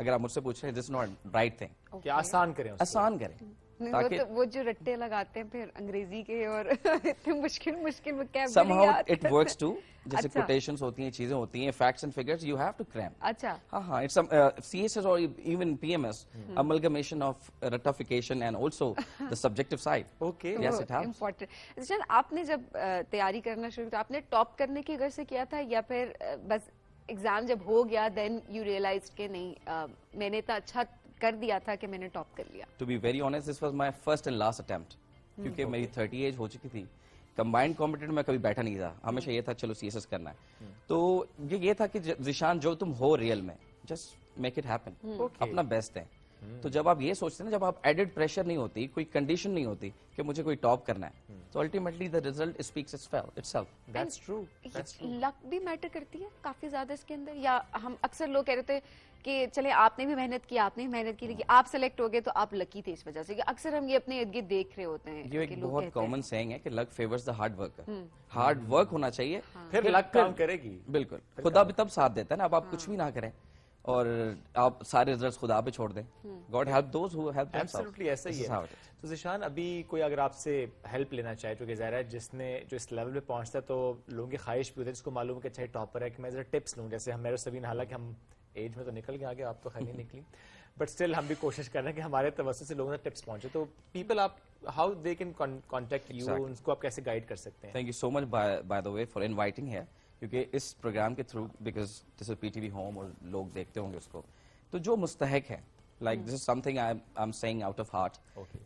Speaker 14: اگر آپ مجھ سے پوچھ رہے ہیں this not right thing
Speaker 1: کہ آسان کریں
Speaker 14: آسان کریں تاکہ
Speaker 10: وہ جو رٹے لگاتے ہیں پھر انگریزی کے اور اتنے مشکل
Speaker 14: somehow it works too. جیسے quotations ہوتی ہیں, چیزیں ہوتی ہیں, facts and figures you have to cram.
Speaker 10: اچھا
Speaker 14: ہاں it's CSS or even PMS amalgamation of ratification and also the subjective side.
Speaker 1: Okay.
Speaker 14: Yes, it helps.
Speaker 10: important. آپ نے جب تیاری کرنا شروع کیا, آپ نے ٹاپ کرنے کی غرض سے کیا تھا یا پھر بس ایگزام جب ہو گیا دین یو ریئلائزڈ کہ نہیں میں نے اتنا اچھا کر دیا تھا کہ میں نے ٹاپ کر لیا؟
Speaker 14: To be very honest, this was my first and last attempt. کیونکہ میری 30 ایج ہو چکی تھی. کمبائنڈ کمپٹیٹر میں کبھی بیٹھا نہیں تھا, ہمیشہ یہ تھا چلو سی ایس ایس کرنا ہے. تو یہ تھا کہ ذیشان جو تم ہو ریئل میں جسٹ میک اٹ ہیپن, اپنا بیسٹ ہے. تو جب آپ یہ سوچتے ہیں, جب آپ ایڈڈ پریشر نہیں ہوتی, کوئی کنڈیشن نہیں ہوتی کہ مجھے کوئی ٹاپ کرنا ہے, تو ultimately the result speaks itself.
Speaker 1: That's true.
Speaker 10: Look بھی میٹر کرتی ہے کافی زیادہ اس کے اندر, یا ہم اکثر لوگ کہہ رہے تھے کہ چلے آپ نے بھی محنت کی, لیکن آپ سلیکٹ ہو گئے تو آپ لکی تھے اس وجہ سے. اکثر ہم یہ اپنے ارد گرد دیکھ رہے ہوتے ہیں.
Speaker 14: یہ ایک بہت کامن سینگ ہے کہ luck favours the hard worker. Hard work ہونا چاہیے,
Speaker 1: پھر لک کام کرے گی.
Speaker 14: بالکل, خدا بھی تب ساتھ دیتا ہے نا. اب آپ کچھ بھی نہ کریں اور آپ سارے ریزلٹس خدا پہ چھوڑ دیں. God help those who help them.
Speaker 1: Absolutely ایسا ہی ہے. تو ذیشان ابھی کوئی اگر آپ سے ہیلپ لینا چاہے, تو کہ ظاہر ہے جس نے جو اس لیول پہ پہنچتا ہے تو لوگوں کی خواہش بھی ہوتی ہے, جس کو معلوم ہے کہ اچھا ٹاپر ہے, کہ میں ذرا ٹپس لوں. جیسے ہم میرے سبین, حالانکہ ہم ایج میں تو نکل گئے آگے, آپ تو خیر نہیں نکلی, بٹ اسٹل ہم بھی کوشش کر رہے ہیں کہ ہمارے توسط سے لوگوں تک ٹپس پہنچے. تو پیپل آپ how they can contact you, ان کو آپ کیسے گائیڈ کر سکتے ہیں؟
Speaker 14: Thank you so much by the way for inviting here, کیونکہ اس پروگرام کے through, because this is PTV home اور لوگ دیکھتے ہوں گے اس کو, تو جو مستحق ہے, like this is something I am saying out of heart,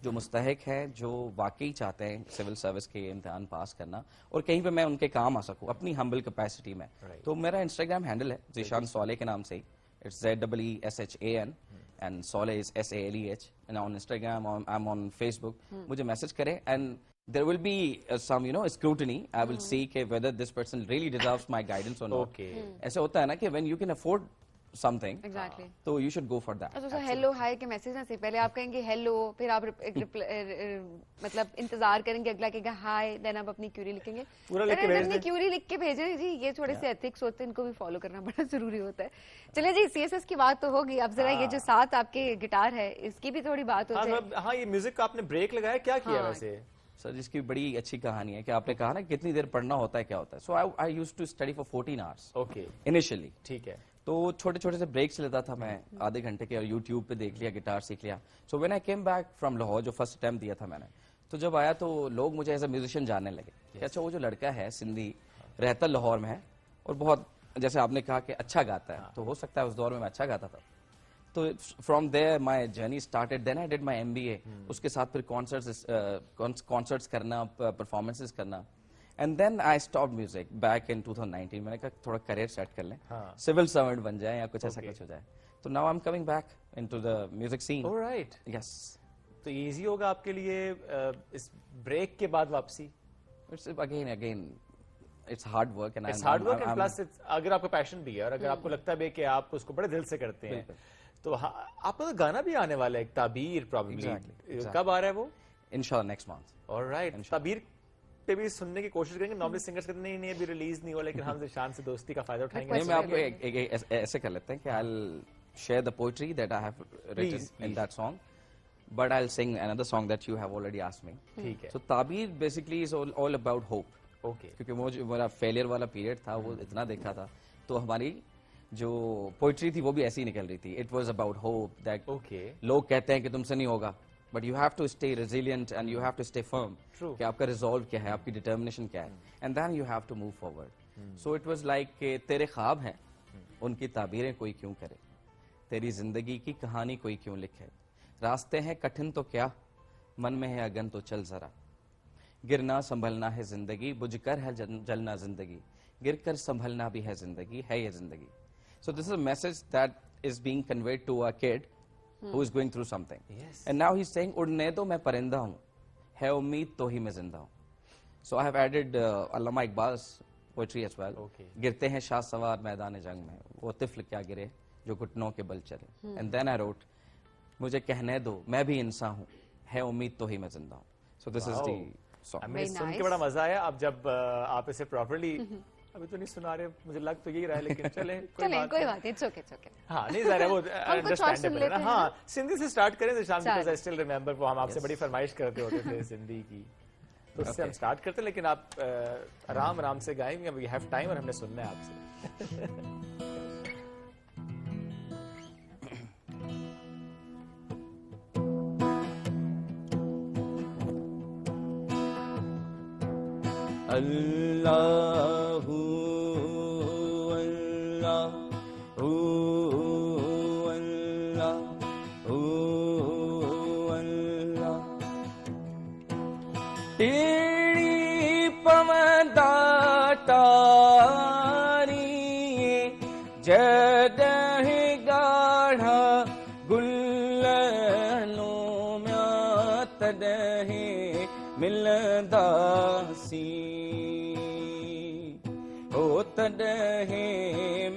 Speaker 14: جو مستحق ہے, جو واقعی چاہتے ہیں سول سروس کے امتحان پاس کرنا اور کہیں پہ میں ان کے کام آ سکوں اپنی ہمبل کیپیسٹی میں, تو میرا انسٹاگرام ہینڈل ہے ذیشان صالح کے نام سے ہی. It's ZEESHAN and Soleh is SALEH, and on Instagram I'm on Facebook. مجھے میسج کریں and there will be some scrutiny. I will see whether this person really deserves my guidance or not. ایسے ہوتا ہے نا کہ when you can afford something, تو you should go for that.
Speaker 10: Hello hi کے message نہ سے پہلے آپ کہیں گے ہیلو, پھر آپ مطلب انتظار کریں گے اگلا کہے گا ہائی, دین آپ اپنی کیوری لکھیں گے. اپنی کیوری لکھ کے بھیجیں جی, یہ تھوڑے سے ایتھکس ہوتے ہیں, ان کو بھی فالو کرنا بڑا ضروری ہوتا ہے. چلے جی, سی ایس ایس کی بات تو ہوگی, اب ذرا یہ جو ساتھ آپ کے گٹار ہے اس کی بھی تھوڑی بات ہو جائے.
Speaker 1: ہاں, یہ میوزک کا آپ نے بریک لگایا, کیا کیا ویسے
Speaker 14: سر؟ جس کی بڑی اچھی کہانی ہے کہ آپ نے کہا نا کتنی دیر پڑھنا ہوتا ہے, کیا ہوتا ہے. So I used to study for 14 hours initially.
Speaker 1: ٹھیک ہے.
Speaker 14: تو چھوٹے چھوٹے سے بریکس لیتا تھا میں آدھے گھنٹے کے, اور یوٹیوب پہ دیکھ لیا, گٹار سیکھ لیا. So when I came back from Lahore, جو فرسٹ اٹیمپٹ دیا تھا میں نے, تو جب آیا تو لوگ مجھے ایز اے میوزیشین جاننے لگے کہ اچھا وہ جو لڑکا ہے سندھی, رہتا لاہور میں ہے, اور بہت جیسے آپ نے کہا کہ اچھا گاتا ہے, تو ہو سکتا ہے اس دور میں اچھا گاتا تھا. تو from there my journey started. Then I did my MBA. اس کے ساتھ پھر کانسرٹس کرنا, پرفارمنسز کرنا. And then I stop music back in 2019. میں نے کہا تھوڑا کریئر سیٹ کر لیں, سول سرونٹ بن جائیں یا کچھ ایسا کچھ ہو جائے. تو now I am coming back into the music scene.
Speaker 1: Alright.
Speaker 14: Yes.
Speaker 1: تو ایزی ہوگا آپ کے لیے اس بریک کے بعد واپسی؟
Speaker 14: Again it's hard work,
Speaker 1: and hard work, and plus اگر آپ کا پیشن بھی ہے, اور اگر آپ کو لگتا ہے کہ آپ اس کو بڑے دل سے کرتے ہیں, تو آپ کا گانا بھی آنے والا ہے, ایک تعبیر, پرابیبلی کب آ رہا ہے وہ؟
Speaker 14: انشاءاللہ نیکسٹ منتھ.
Speaker 1: آلرائٹ. تعبیر پہ بھی سننے کی کوشش کریں گے. نارملی سنگرز کہتے ہیں نہیں ابھی ریلیز نہیں ہوا, لیکن ہم ذیشان سے دوستی کا فائدہ اٹھائیں گے.
Speaker 14: میں آپ کو ایسے کر لیتے ہیں کہ I'll share the poetry that I have written in that song, but I'll sing another song that you have already asked me.
Speaker 1: ٹھیک ہے.
Speaker 14: So تعبیر basically is all about hope. کیونکہ وہ جو میرا فیلئر والا پیریڈ تھا وہ اتنا دیکھا تھا, تو ہماری جو پوئٹری تھی وہ بھی ایسی نکل رہی تھی. It was about hope that لوگ کہتے ہیں کہ تم سے نہیں ہوگا, but you have to stay resilient and you have to stay firm, کہ آپ کا ریزالو کیا ہے, آپ کی ڈٹرمنیشن کیا ہے, and then you have to move forward. So it was like کہ تیرے خواب ہیں ان کی تعبیریں کوئی کیوں کرے, تیری زندگی کی کہانی کوئی کیوں لکھے, راستے ہیں کٹھن تو کیا, من میں ہے اگن تو چل ذرا, گرنا سنبھلنا ہے زندگی, بجھ کر ہے جلنا زندگی, گر کر سنبھلنا بھی ہے زندگی, ہے یہ زندگی. So this is a message that is being conveyed to a kid who is going through something. Yes. And now he's saying, اڑنے تو میں پرندہ ہوں, ہے امید تو ہی میں زندہ ہوں. So I have added Allama اقبال's poetry as well. گرتے ہیں شاہ سوار میدان جنگ میں, وہ طفل کیا گرے جو گھٹنوں کے بل چلے. And then I wrote, مجھے کہنے دو میں بھی انسان ہوں, ہے امید تو ہی میں زندہ ہوں. So this is the song.
Speaker 1: سن کے بڑا مزہ آیا. اب جب آپ اسے پراپرلی ابھی تو نہیں سنا رہے, مجھے لگ تو یہی رہا ہے, لیکن چلیں
Speaker 10: چلیں کوئی بات نہیں, اٹس اوکے.
Speaker 1: ہاں نہیں ظاہر ہے وہ انڈرسٹینڈیبل ہے نا. ہاں سندھی سے سٹارٹ کریں شام کی, بیکاز آئی اسٹل ریممبر وہ ہم آپ سے بڑی فرمائش کرتے ہوتے تھے سندھی کی, تو اس سے ہم سٹارٹ کرتے ہیں, لیکن آپ آرام آرام سے گائیں گے, وی ہیو ٹائم اور ہم نے سننا ہے آپ سے.
Speaker 14: اللہ ٹیڑی پوندا تاری جدہ گاڑھا گلنوں میں تدہ ملدا سی او تدہ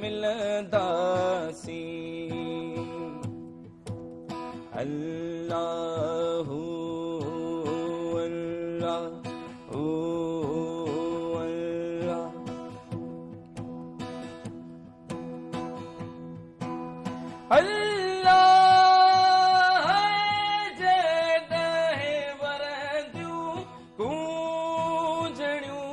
Speaker 14: ملدا سی. اللہ اللہ جدہ وردیوں گونجڑیوں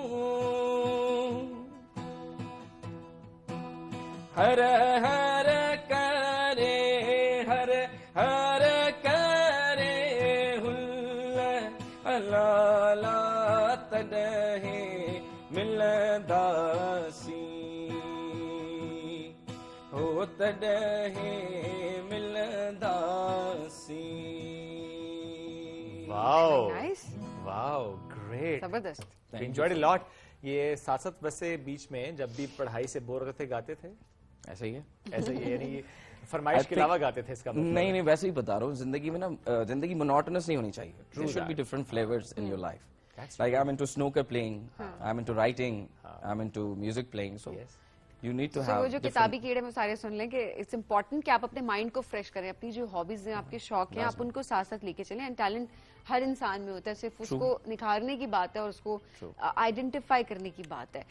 Speaker 14: ہر ہر کرے ہر ہر کرے ہل اللہ تدہ ملدا سی ہو تدہ ملدا سی.
Speaker 1: واو واو گریٹ,
Speaker 10: زبردست,
Speaker 1: انجوائڈ اے لاٹ. یہ ساتھ ساتھ ویسے بیچ میں جب بھی پڑھائی سے بور ہوتے گاتے تھے
Speaker 14: ایسا ہی ہے,
Speaker 1: ایسے ہی یعنی فرمائش کے علاوہ گاتے تھے اس کا مطلب؟
Speaker 14: نہیں ویسے ہی بتا رہا ہوں, زندگی میں نا زندگی مونوٹونس نہیں ہونی چاہیے. There should be different flavors in your life. Like I'm into snooker playing, I'm into writing, I'm into music playing, so you need to have
Speaker 10: وہ جو کتابی کیڑے میں سارے سن لیں کہ اٹس امپورٹنٹ کہ آپ اپنے مائنڈ کو فریش کریں, اپنی جو ہابیز ہیں, آپ کے شوق ہیں, آپ ان کو ساتھ ساتھ لے کے چلیں. اینڈ ٹیلنٹ ہر انسان میں ہوتا ہے, صرف اس کو نکھارنے کی بات ہے اور اس کو آئیڈینٹیفائی کرنے کی بات ہے.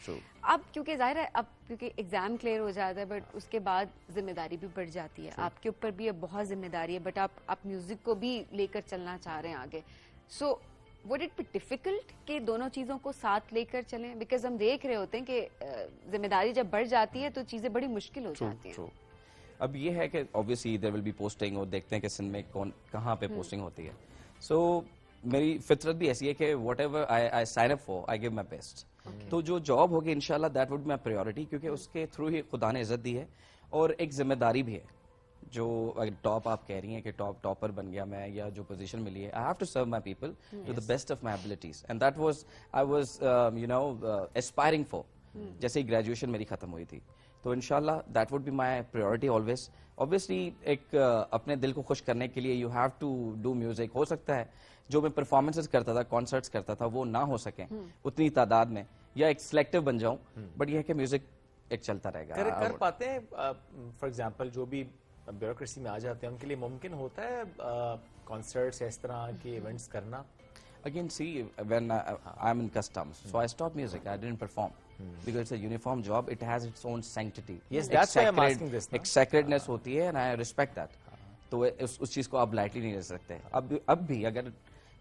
Speaker 10: اب کیونکہ ظاہر ہے اب کیونکہ ایگزام کلیئر ہو جاتا ہے, بٹ اس کے بعد ذمہ داری بھی بڑھ جاتی ہے, آپ کے اوپر بھی اب بہت ذمہ داری ہے, بٹ آپ میوزک کو بھی لے کر چلنا چاہ رہے ہیں آگے. سو would it be difficult کہ دونوں چیزوں کو ساتھ لے کر چلیں, بیکاز ہم دیکھ رہے ہوتے ہیں کہ ذمہ داری جب بڑھ جاتی ہے تو چیزیں بڑی مشکل ہو جاتی ہیں.
Speaker 14: اب یہ ہے کہ obviously there will be posting, اور دیکھتے ہیں کہ سندھ میں کون کہاں پہ پوسٹنگ ہوتی ہے. سو میری فطرت بھی ایسی ہے کہ whatever I sign up for, I give my best. تو جو جاب ہوگی انشاءاللہ that would be my priority, کیونکہ اس کے تھرو ہی خدا نے عزت دی ہے, اور ایک ذمہ داری بھی ہے. جو ٹاپ آپ کہہ رہی ہیں کہ ٹاپر بن گیا میں, یا جو پوزیشن ملی ہے, I have to serve my people to the best of my abilities, and that was I was aspiring for. جیسے ہی گریجویشن میری ختم ہوئی تھی, تو انشاءاللہ that would be my priority always. Obviously ایک اپنے دل کو خوش کرنے کے لیے you have to do music. ہو سکتا ہے جو میں پرفارمنسز کرتا تھا, کانسرٹس کرتا تھا, وہ نہ ہو سکیں اتنی تعداد میں, یا ایک سلیکٹیو بن جاؤں, بٹ یہ ہے کہ میوزک ایک چلتا رہے گا.
Speaker 1: کر پاتے ہیں فار ایگزامپل جو بھی بیوروکریسی میں آ جاتے ہیں ان کے لیے ممکن ہوتا ہے کانسرٹس یا اس طرح کے ایونٹس کرنا؟
Speaker 14: Again, see, when I'm in customs, so I stopped music, I didn't perform. Because it's a uniform job, it has its own sanctity.
Speaker 1: Yes, that's why I'm asking this.
Speaker 14: ایک sacredness ہوتی ہے, and I respect that. تو اس چیز کو آپ lightly نہیں لے سکتے. اب بھی اگر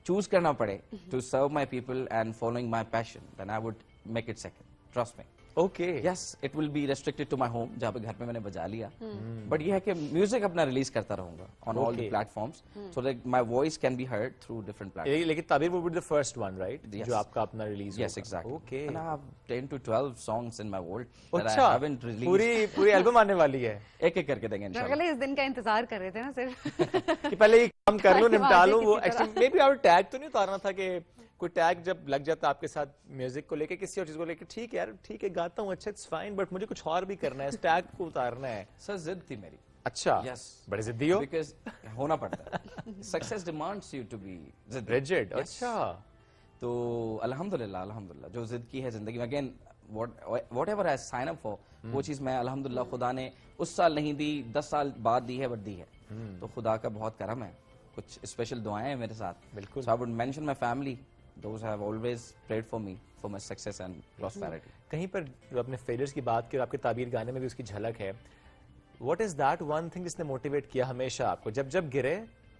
Speaker 14: choose کرنا پڑے to serve my people and following my passion, then I would make it second. Trust me.
Speaker 1: Okay.
Speaker 14: Yes, it will be restricted to my home, جہاں پہ گھر پہ میں نے بجا لیا. But یہ ہے کہ میوزک اپنا ریلیز کرتا رہوں گا on all the platforms, so that my voice can be heard through different platforms.
Speaker 1: لیکن تعبیر would be the first one, right? جو آپ کا اپنا ریلیز ہوگا.
Speaker 14: Yes, exactly.
Speaker 1: Okay.
Speaker 14: And I have 10 to 12 songs in my world that I haven't released.
Speaker 1: پوری album آنے والی ہے.
Speaker 14: ایک ایک کر کے دیں گے انشاءاللہ.
Speaker 10: اگلے اس دن کا انتظار کر رہے تھے نا صرف
Speaker 1: کہ پہلے یہ کام کر لوں, نمٹا لوں. وہ ایکچولی مے بی اور ٹیگ تو نہیں اتارنا تھا کہ کوئی ٹیگ جب لگ جاتا آپ کے ساتھ میوزک کو لے کے, کسی اور چیز کو لے کے, ٹھیک ہے یار ٹھیک ہے گاتا ہوں اچھا اٹس فائن, بٹ مجھے کچھ اور بھی کرنا ہے, اس ٹیگ کو اتارنا ہے.
Speaker 14: سر ضد تھی میری.
Speaker 1: اچھا, بڑے ضدی ہو.
Speaker 14: بیکاز ہونا پڑتا ہے, success demands you to be
Speaker 1: rigid. اچھا,
Speaker 14: تو الحمدللہ جو ضد کی ہے زندگی میں, again whatever I sign up for, وہ چیز میں الحمدللہ خدا نے اس سال نہیں دی, 10 سال بعد دی ہے, بٹ دی ہے. تو خدا کا بہت کرم ہے, کچھ اسپیشل دعائیں ہیں میرے ساتھ.
Speaker 1: بالکل.
Speaker 14: So I would mention my family, those have always prayed for me for my success and prosperity.
Speaker 1: کہیں پر جو اپنے فیلئرز کی بات کی اور آپ کے تعبیر گانے میں بھی اس کی جھلک ہے, what is that one thing جس نے موٹیویٹ کیا ہمیشہ آپ کو؟ جب گرے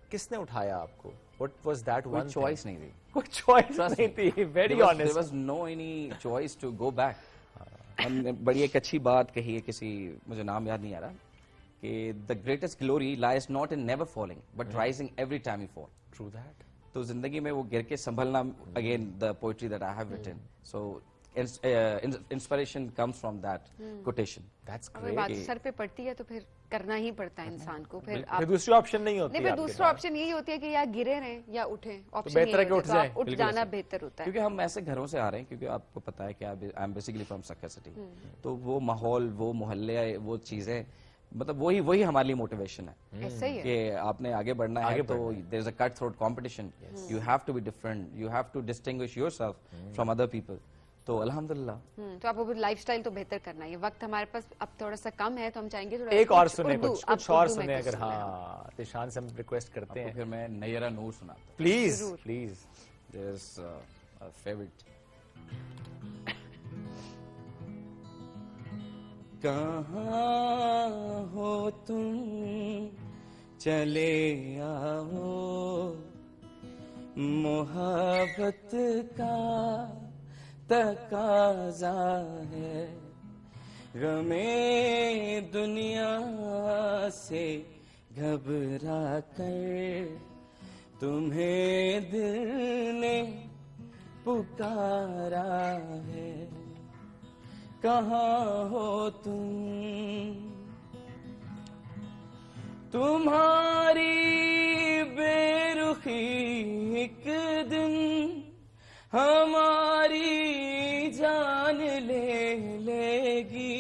Speaker 1: کس نے اٹھایا آپ کو؟ what was that one thing?
Speaker 14: کوئی چوائس نہیں تھی.
Speaker 1: کوئی چوائس نہیں تھی. very honest.
Speaker 14: There was no any choice to go back. ہم نے بڑی ایک اچھی بات کہی ہے کسی, مجھے نام یاد نہیں آ رہا, کہ the greatest glory lies not in never falling but rising every time you fall.
Speaker 1: True that.
Speaker 14: تو زندگی میں وہ گر کے سنبھلنا, again the poetry that I have written, so inspiration comes from that quotation.
Speaker 1: That's
Speaker 10: اگر
Speaker 1: great.
Speaker 10: بات سر پہ پڑتی ہے تو پھر کرنا ہی پڑتا ہے انسان کو. پھر
Speaker 1: پھر دوسری آپشن نہیں ہوتی.
Speaker 10: نہیں, پھر دوسرا آپشن یہی ہوتی ہے کہ یا گرے رہیں یا اٹھیں. آپشن
Speaker 1: بہتر ہے کہ اٹھ جائیں.
Speaker 10: اٹھ جانا بہتر ہوتا ہے.
Speaker 14: کیونکہ ہم ایسے گھروں سے آ رہے ہیں, کیونکہ آپ کو پتا ہے کہ I am basically from Sukkur city, تو وہ ماحول, وہ محلے, وہ چیزیں, مطلب وہی ہمارے لیے موٹیویشن ہے کہ آپ نے آگے بڑھنا ہے. تو there is a cut throat competition, you have to be different, you have to distinguish yourself from other people. تو الحمدللہ
Speaker 10: تو آپ کو لائف سٹائل تو بہتر کرنا ہے. وقت ہمارے پاس اب تھوڑا سا کم ہے, تو ہم چاہیں گے تھوڑا
Speaker 1: ایک اور سنیں, کچھ اور سنیں اگر. ہاں, تیشان سے ہم ریکویسٹ کرتے ہیں.
Speaker 14: پھر میں نیرہ نور سناتا ہوں.
Speaker 1: Please please.
Speaker 14: There is favourite. کہاں ہو تم چلے آؤ, محبت کا تقاضا ہے, غمیں دنیا سے گھبرا کر تمہیں دل نے پکارا ہے. کہاں ہو تم, تمہاری بے رخی ایک دن ہماری جان لے گی.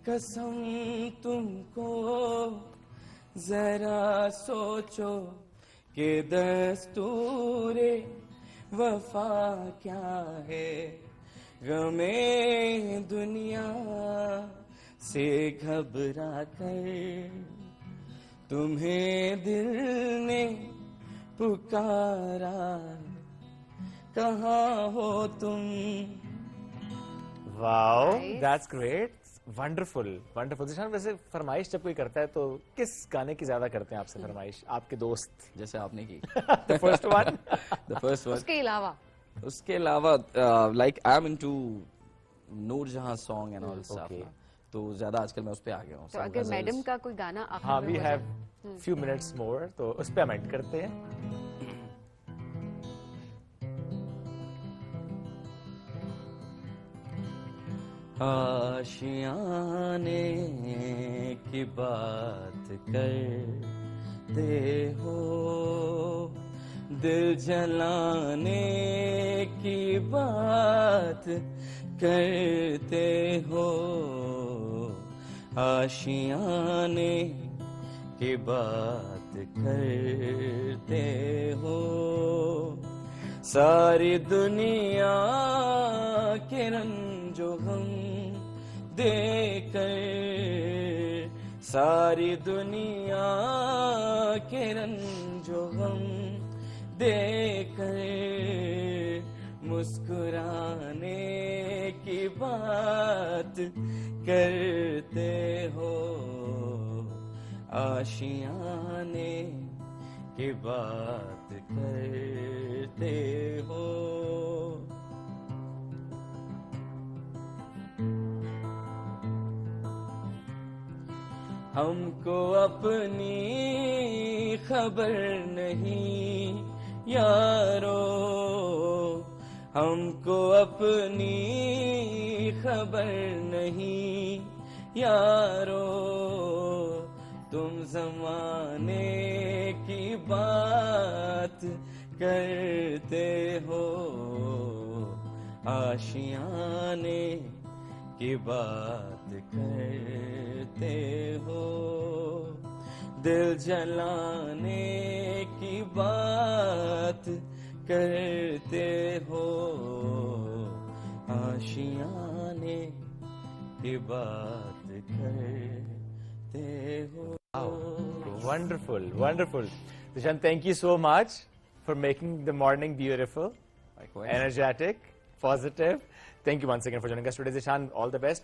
Speaker 14: قسم تم کو ذرا سوچو کہ دستور وفا کیا ہے. غمیں دنیا سے گھبرا کر تمہیں دل نے پکارا, کہاں ہو تم.
Speaker 1: Wow, that's great, wonderful wonderful. Zeeshan, ویسے فرمائش جب کوئی کرتا ہے تو کس گانے کی زیادہ کرتے ہیں آپ سے فرمائش آپ کے دوست؟
Speaker 14: جیسے آپ نے کی
Speaker 1: the first one.
Speaker 10: اس کے علاوہ
Speaker 14: لائک آئی ایم انٹو نور جہاں سانگ اینڈ آل اسٹف, تو زیادہ آج کل میں اس پہ آ گیا ہوں.
Speaker 10: تو اگر میڈم کا کوئی گانا,
Speaker 1: ہاں, we have few minutes more, تو اس پہ ہم اینڈ کرتے ہیں.
Speaker 14: آشیانے کی بات کرتے ہو, دل جلانے کی بات کرتے ہو, آشیانے کی بات کرتے ہو, ساری دنیا کے رنج و غم دے کر, ساری دنیا کے رنج و غم دے کر, مسکرانے کی بات کرتے ہو, آشیانے کی بات کرتے ہو. ہم کو اپنی خبر نہیں یارو, ہم کو اپنی خبر نہیں یارو, تم زمانے کی بات کرتے ہو, آشیانے کی بات کرتے ہو, دل جلانے کی بات کرتے ہو, آشیانے کی بات کرتے ہو.
Speaker 1: Wonderful, wonderful. Zishan, thank you so much for making the morning beautiful. energetic, positive. Thank you once again for joining us today, Zishan. All the best.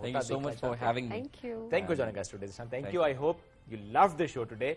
Speaker 14: Thank you so much for having me.
Speaker 10: Thank you.
Speaker 1: Thank you for joining us today, Zishan. Thank you. I hope you loved the show today.